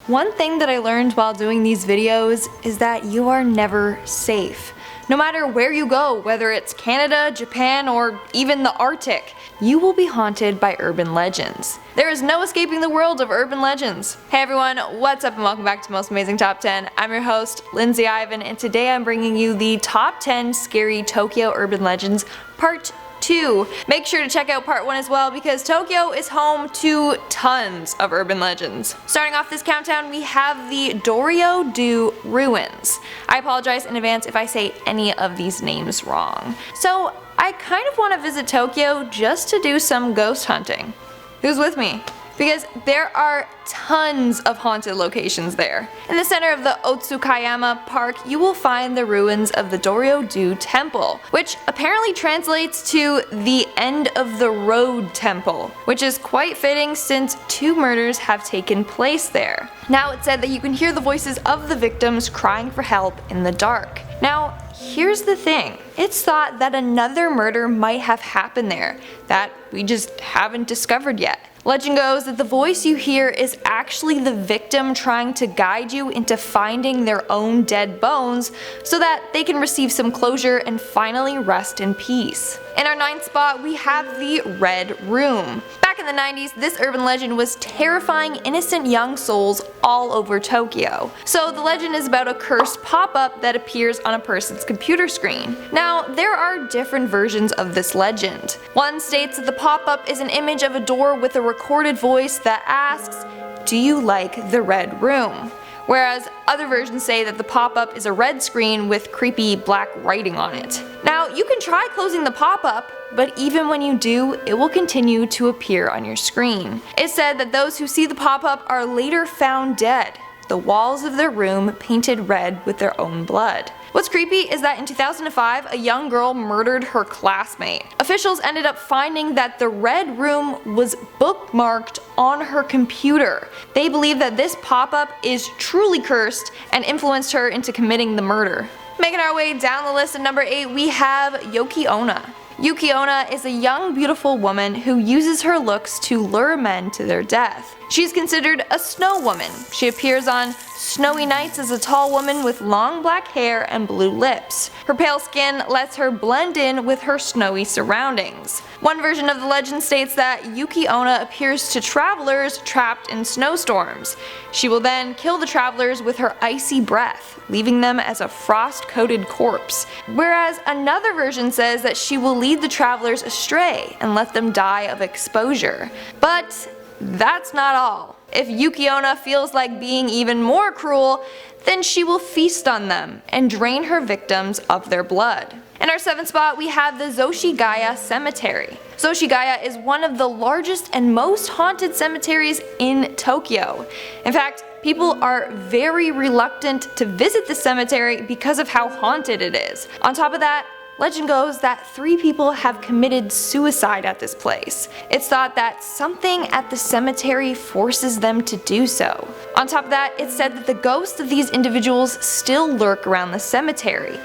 One thing that I learned while doing these videos is that you are never safe. No matter where you go, whether it's Canada, Japan, or even the Arctic, you will be haunted by urban legends. There is no escaping the world of urban legends. Hey everyone, what's up and welcome back to Most Amazing Top 10. I'm your host, Lindsay Ivan, and today I'm bringing you the top 10 scary Tokyo urban legends, part 2. Make sure to check out part 1 as well because Tokyo is home to tons of urban legends. Starting off this countdown, we have the Doryo-do ruins. I apologize in advance if I say any of these names wrong. So I kind of want to visit Tokyo just to do some ghost hunting. Who's with me? Because there are tons of haunted locations there. In the center of the Otsukayama Park, you will find the ruins of the Doryo-do Temple, which apparently translates to the end of the road temple, which is quite fitting since 2 murders have taken place there. Now it's said that you can hear the voices of the victims crying for help in the dark. Now, here's the thing. It's thought that another murder might have happened there that we just haven't discovered yet. Legend goes that the voice you hear is actually the victim trying to guide you into finding their own dead bones so that they can receive some closure and finally rest in peace. In our 9th spot, we have the Red Room. Back in the 90s, this urban legend was terrifying innocent young souls all over Tokyo. So the legend is about a cursed pop-up that appears on a person's computer screen. Now, there are different versions of this legend. One states that the pop-up is an image of a door with a recorded voice that asks, "Do you like the Red Room?" Whereas other versions say that the pop-up is a red screen with creepy black writing on it. Now, you can try closing the pop-up, but even when you do, it will continue to appear on your screen. It's said that those who see the pop-up are later found dead, the walls of their room painted red with their own blood. What's creepy is that in 2005, a young girl murdered her classmate. Officials ended up finding that the Red Room was bookmarked on her computer. They believe that this pop-up is truly cursed and influenced her into committing the murder. Making our way down the list at number 8, we have Yuki Onna. Yuki Onna is a young, beautiful woman who uses her looks to lure men to their death. She's considered a snow woman. She appears on snowy nights as a tall woman with long black hair and blue lips. Her pale skin lets her blend in with her snowy surroundings. One version of the legend states that Yuki Onna appears to travelers trapped in snowstorms. She will then kill the travelers with her icy breath, leaving them as a frost-coated corpse. Whereas another version says that she will lead the travelers astray and let them die of exposure. But that's not all. If Yuki Onna feels like being even more cruel, then she will feast on them and drain her victims of their blood. In our 7th spot, we have the Zoshigaya Cemetery. Zoshigaya is one of the largest and most haunted cemeteries in Tokyo. In fact, people are very reluctant to visit the cemetery because of how haunted it is. On top of that, legend goes that 3 people have committed suicide at this place. It's thought that something at the cemetery forces them to do so. On top of that, it's said that the ghosts of these individuals still lurk around the cemetery.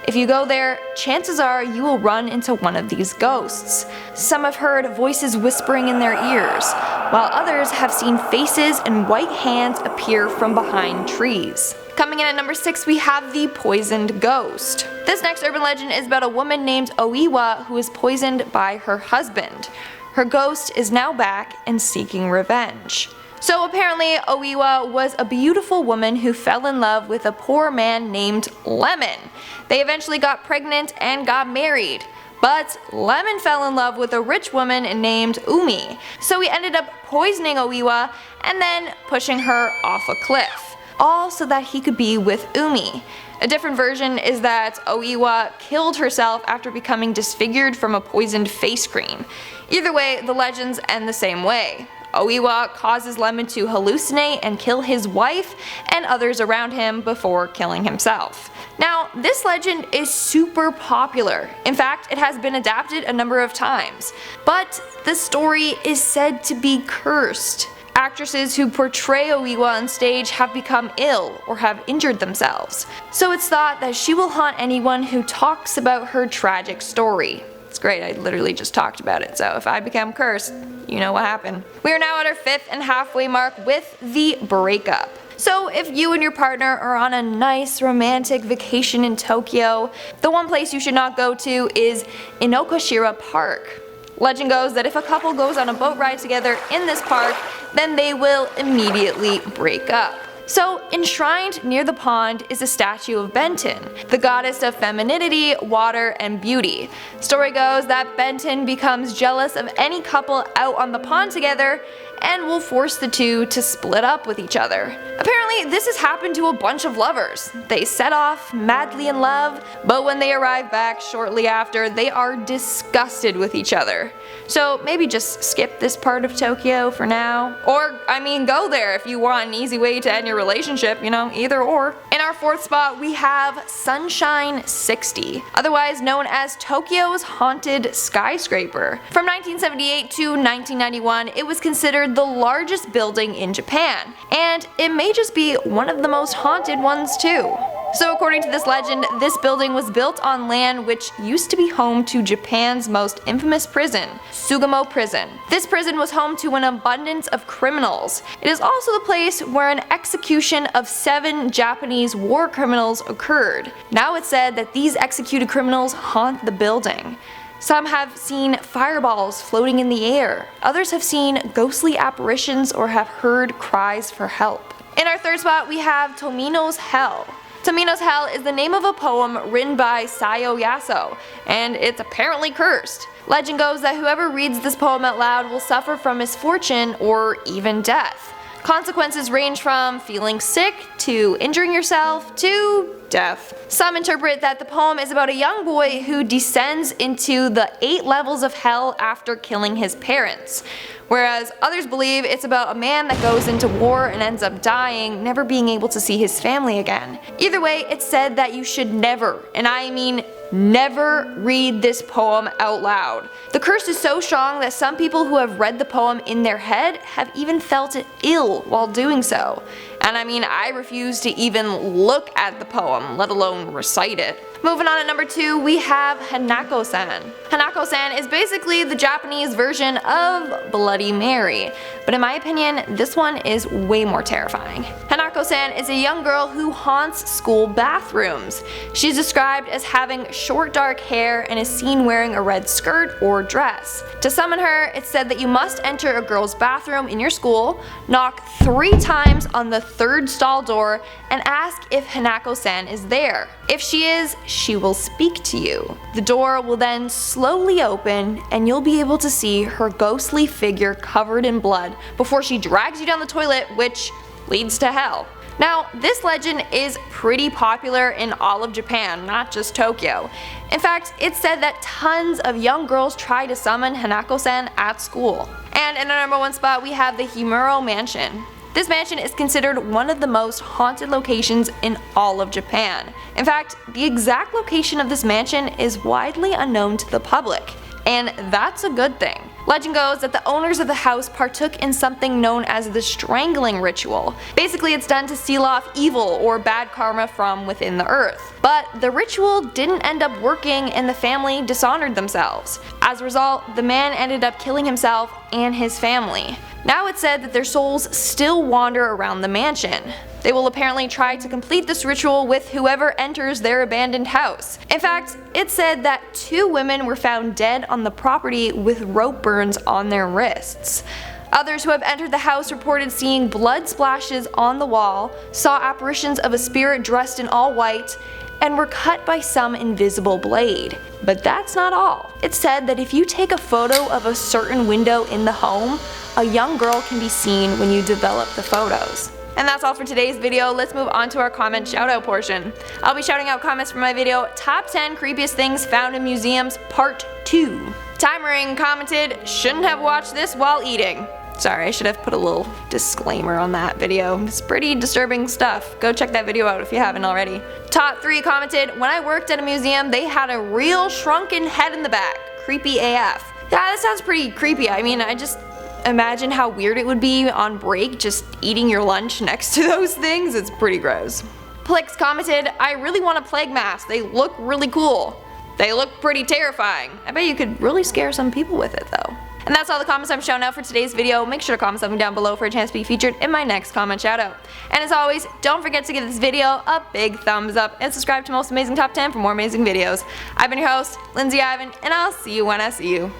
If you go there, chances are you will run into one of these ghosts. Some have heard voices whispering in their ears, while others have seen faces and white hands appear from behind trees. Coming in at number 6, we have the Poisoned Ghost. This next urban legend is about a woman named Oiwa who was poisoned by her husband. Her ghost is now back and seeking revenge. So apparently Oiwa was a beautiful woman who fell in love with a poor man named Lemon. They eventually got pregnant and got married. But Lemon fell in love with a rich woman named Umi. So he ended up poisoning Oiwa and then pushing her off a cliff, all so that he could be with Umi. A different version is that Oiwa killed herself after becoming disfigured from a poisoned face cream. Either way, the legends end the same way. Oiwa causes Lemon to hallucinate and kill his wife and others around him before killing himself. Now, this legend is super popular. In fact, it has been adapted a number of times. But the story is said to be cursed. Actresses who portray Oiwa on stage have become ill or have injured themselves. So it's thought that she will haunt anyone who talks about her tragic story. It's great, I literally just talked about it, so if I become cursed, you know what happened. We are now at our 5th and halfway mark with the breakup. So if you and your partner are on a nice romantic vacation in Tokyo, the one place you should not go to is Inokashira Park. Legend goes that if a couple goes on a boat ride together in this park, then they will immediately break up. So, enshrined near the pond is a statue of Benten, the goddess of femininity, water, and beauty. Story goes that Benten becomes jealous of any couple out on the pond together and will force the two to split up with each other. Apparently, this has happened to a bunch of lovers. They set off madly in love, but when they arrive back shortly after, they are disgusted with each other. So maybe just skip this part of Tokyo for now. Or, I mean, go there if you want an easy way to end your relationship, either or. In our fourth spot, we have Sunshine 60, otherwise known as Tokyo's haunted skyscraper. From 1978 to 1991, it was considered the largest building in Japan, and it may just be one of the most haunted ones too. So according to this legend, this building was built on land which used to be home to Japan's most infamous prison, Sugamo Prison. This prison was home to an abundance of criminals. It is also the place where an execution of 7 Japanese war criminals occurred. Now it's said that these executed criminals haunt the building. Some have seen fireballs floating in the air. Others have seen ghostly apparitions or have heard cries for help. In our third spot, we have Tomino's Hell. Tomino's Hell is the name of a poem written by Sayo Yaso, and it's apparently cursed. Legend goes that whoever reads this poem out loud will suffer from misfortune or even death. Consequences range from feeling sick, to injuring yourself, to death. Some interpret that the poem is about a young boy who descends into the 8 levels of hell after killing his parents, whereas others believe it's about a man that goes into war and ends up dying, never being able to see his family again. Either way, it's said that you should never, and I mean never, read this poem out loud. The curse is so strong that some people who have read the poem in their head have even felt ill while doing so. And I mean, I refuse to even look at the poem, let alone recite it. Moving on at number 2, we have Hanako-san. Hanako-san is basically the Japanese version of Bloody Mary, but in my opinion, this one is way more terrifying. Hanako-san is a young girl who haunts school bathrooms. She's described as having short dark hair and is seen wearing a red skirt or dress. To summon her, it's said that you must enter a girl's bathroom in your school, knock 3 times on the 3rd stall door, and ask if Hanako-san is there. If she is, she will speak to you. The door will then slowly open and you'll be able to see her ghostly figure covered in blood before she drags you down the toilet, which leads to hell. Now, this legend is pretty popular in all of Japan, not just Tokyo. In fact, it's said that tons of young girls try to summon Hanako-san at school. And in our number 1 spot, we have the Himuro Mansion. This mansion is considered one of the most haunted locations in all of Japan. In fact, the exact location of this mansion is widely unknown to the public, and that's a good thing. Legend goes that the owners of the house partook in something known as the strangling ritual. Basically, it's done to seal off evil or bad karma from within the earth. But the ritual didn't end up working and the family dishonored themselves. As a result, the man ended up killing himself and his family. Now it's said that their souls still wander around the mansion. They will apparently try to complete this ritual with whoever enters their abandoned house. In fact, it's said that 2 women were found dead on the property with rope burns on their wrists. Others who have entered the house reported seeing blood splashes on the wall, saw apparitions of a spirit dressed in all white, and were cut by some invisible blade. But that's not all. It's said that if you take a photo of a certain window in the home, a young girl can be seen when you develop the photos. And that's all for today's video. Let's move on to our comment shoutout portion. I'll be shouting out comments from my video, Top 10 Creepiest Things Found in Museums Part 2. Timering commented, shouldn't have watched this while eating. Sorry, I should have put a little disclaimer on that video. It's pretty disturbing stuff. Go check that video out if you haven't already. Top 3 commented, when I worked at a museum, they had a real shrunken head in the back. Creepy AF. Yeah, that sounds pretty creepy. I mean, I just imagine how weird it would be on break just eating your lunch next to those things. It's pretty gross. Plix commented, I really want a plague mask. They look really cool. They look pretty terrifying. I bet you could really scare some people with it though. And that's all the comments I'm showing out for today's video. Make sure to comment something down below for a chance to be featured in my next comment shout out. And as always, don't forget to give this video a big thumbs up and subscribe to Most Amazing Top 10 for more amazing videos. I've been your host, Lindsay Ivan, and I'll see you when I see you.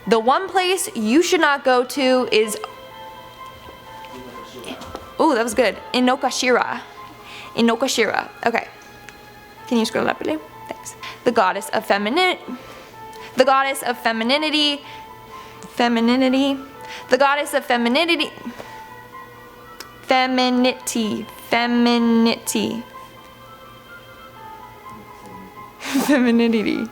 The one place you should not go to is... Ooh, that was good. Inokashira. Inokashira. Okay. Can you scroll up a little? Thanks. The goddess of femininity. The goddess of femininity. Femininity. The goddess of femininity. Femininity. Femininity. Femininity.